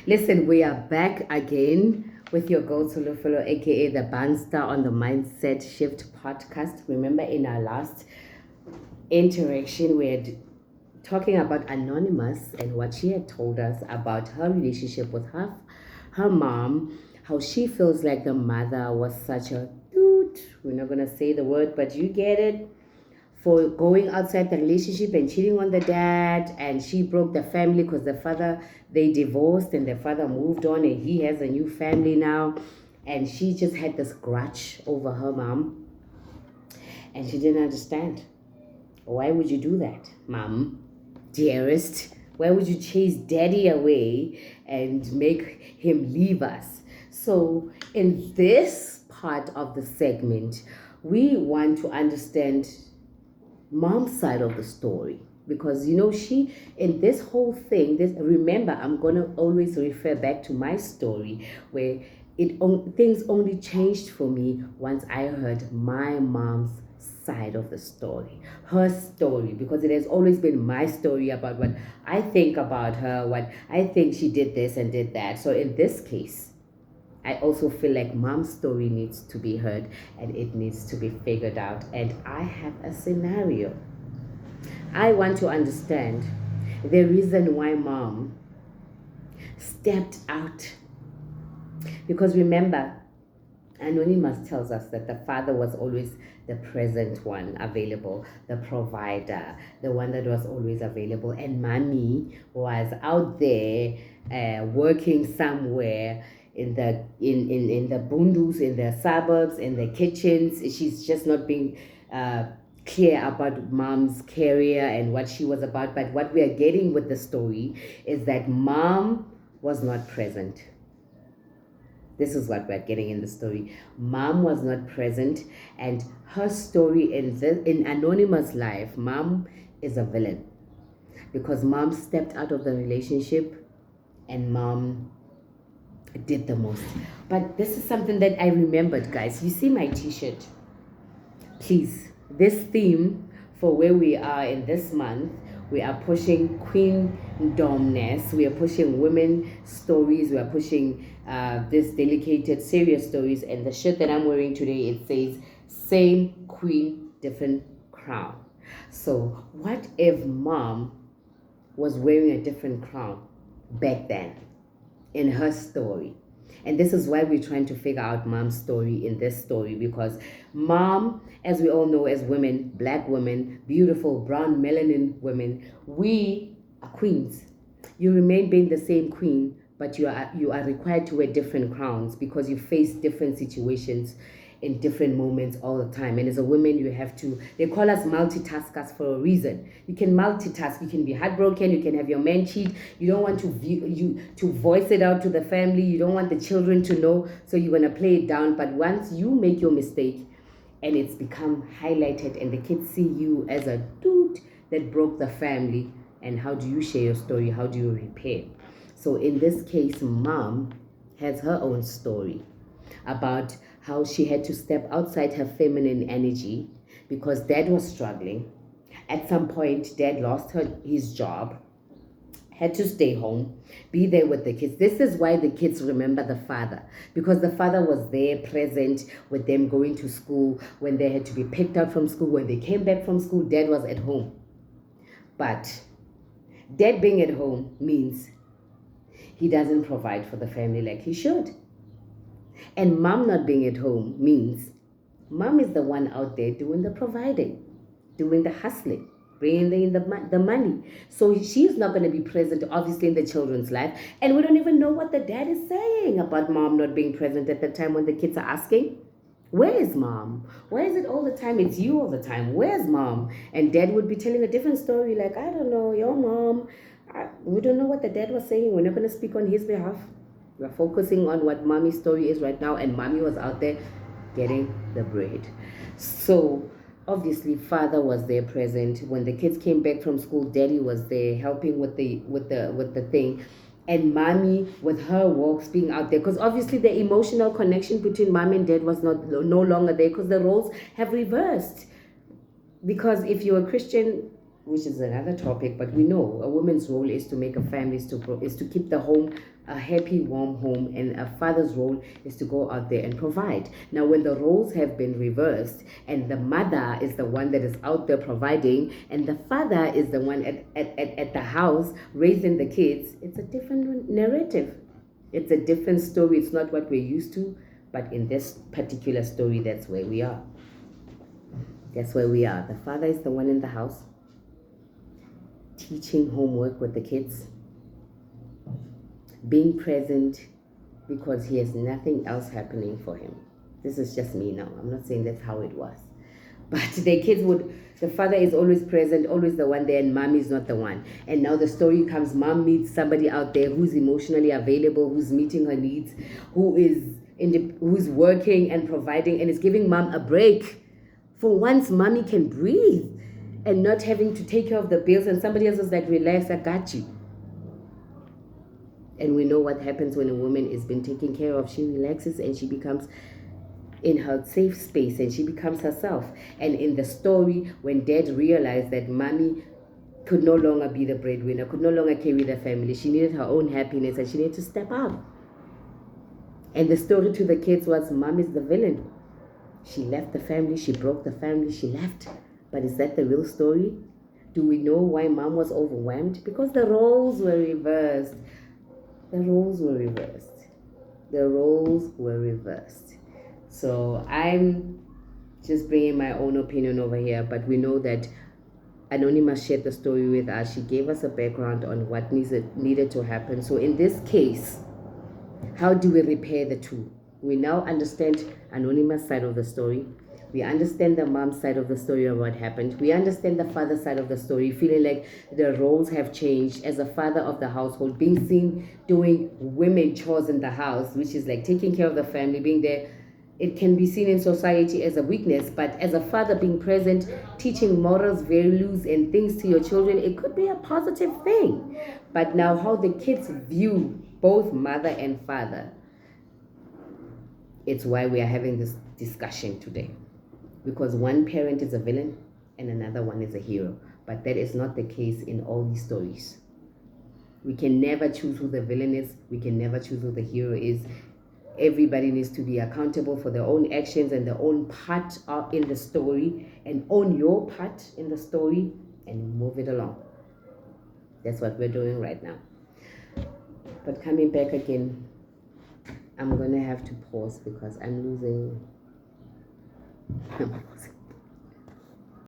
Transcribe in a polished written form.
Listen, we are back again with your girl Solofolo, aka the Bandstar on the Mindset Shift podcast. Remember, in our last interaction, we had talking about Anonymous and what she had told us about her relationship with her mom, how she feels like the mother was such a dude. We're not gonna say the word, but you get it, for going outside the relationship and cheating on the dad, and she broke the family because the father, they divorced and the father moved on and he has a new family now, and she just had this grudge over her mom, and she didn't understand. Why would you do that, mom, dearest? Why would you chase daddy away and make him leave us? So in this part of the segment, we want to understand mom's side of the story, because she, in this whole thing, this, remember, I'm going to always refer back to my story where things only changed for me once I heard my mom's side of the story, her story, because it has always been my story about what I think about her, what I think she did this and did that. So in this case, I also feel like mom's story needs to be heard and it needs to be figured out. And I have a scenario. I want to understand the reason why mom stepped out. Because remember, Anonymous tells us that the father was always the present one available, the provider, the one that was always available. And mommy was out there working somewhere in the bundus, in the suburbs, in the kitchens. She's just not being clear about mom's career and what she was about. But what we are getting with the story is that mom was not present. This is what we're getting in the story. Mom was not present, and her story in Anonymous' life, mom is a villain, because mom stepped out of the relationship and mom did the most. But this is something that I remembered, guys. You see my t-shirt? Please, this theme for where we are in this month, we are pushing queendomness, we are pushing women stories, we are pushing this delicate, serious stories. And the shirt that I'm wearing today, it says same queen, different crown. So what if mom was wearing a different crown back then in her story? And this is why we're trying to figure out mom's story in this story, because mom, as we all know, as women, black women, beautiful brown melanin women, we are queens. You remain being the same queen, but you are required to wear different crowns because you face different situations in different moments all the time. And as a woman, you have to, they call us multitaskers for a reason. You can multitask. You can be heartbroken. You can have your man cheat. You don't want to voice it out to the family. You don't want the children to know. So you're going to play it down. But once you make your mistake and it's become highlighted and the kids see you as a dude that broke the family, and how do you share your story? How do you repair? So in this case, mom has her own story about how she had to step outside her feminine energy because dad was struggling. At some point, dad lost his job, had to stay home, be there with the kids. This is why the kids remember the father, because the father was there, present with them going to school, when they had to be picked up from school, when they came back from school, dad was at home. But dad being at home means he doesn't provide for the family like he should. And mom not being at home means mom is the one out there doing the providing, doing the hustling, bringing in the money. So she's not going to be present, obviously, in the children's life. And we don't even know what the dad is saying about mom not being present at the time when the kids are asking, where is mom? Why is it all the time it's you all the time? Where's mom? And dad would be telling a different story, like, I don't know, your mom. We don't know what the dad was saying. We're not going to speak on his behalf. We're focusing on what mommy's story is right now, and mommy was out there getting the bread. So obviously father was there present. When the kids came back from school, daddy was there helping with the thing. And mommy with her walks being out there, because obviously the emotional connection between mom and dad was no longer there, because the roles have reversed. Because if you're a Christian, which is another topic, but we know a woman's role is to make a family, is to keep the home a happy, warm home, and a father's role is to go out there and provide. Now, when the roles have been reversed, and the mother is the one that is out there providing, and the father is the one at the house raising the kids, it's a different narrative. It's a different story. It's not what we're used to, but in this particular story, that's where we are. That's where we are. The father is the one in the house, teaching homework with the kids, being present because he has nothing else happening for him. This is just me now. I'm not saying that's how it was. But the father is always present, always the one there, and mom is not the one. And now the story comes, mom meets somebody out there who's emotionally available, who's meeting her needs, who's working and providing and is giving mom a break. For once, mommy can breathe and not having to take care of the bills, and somebody else is like, relax, I got you. And we know what happens when a woman is being taken care of. She relaxes and she becomes in her safe space and she becomes herself. And in the story, when dad realized that mommy could no longer be the breadwinner, could no longer carry the family, she needed her own happiness and she needed to step up. And the story to the kids was, mom is the villain. She left the family, she broke the family, she left. But is that the real story? Do we know why mom was overwhelmed? Because the roles were reversed. The roles were reversed. The roles were reversed. So I'm just bringing my own opinion over here, but we know that Anonymous shared the story with us. She gave us a background on what needed to happen. So in this case, how do we repair the two? We now understand Anonymous' side of the story. We understand the mom's side of the story of what happened. We understand the father's side of the story, feeling like the roles have changed as a father of the household, being seen doing women chores in the house, which is like taking care of the family, being there. It can be seen in society as a weakness, but as a father being present, teaching morals, values, and things to your children, it could be a positive thing. But now how the kids view both mother and father, it's why we are having this discussion today. Because one parent is a villain and another one is a hero. But that is not the case in all these stories. We can never choose who the villain is. We can never choose who the hero is. Everybody needs to be accountable for their own actions and their own part in the story, and own your part in the story and move it along. That's what we're doing right now. But coming back again, I'm going to have to pause because I'm losing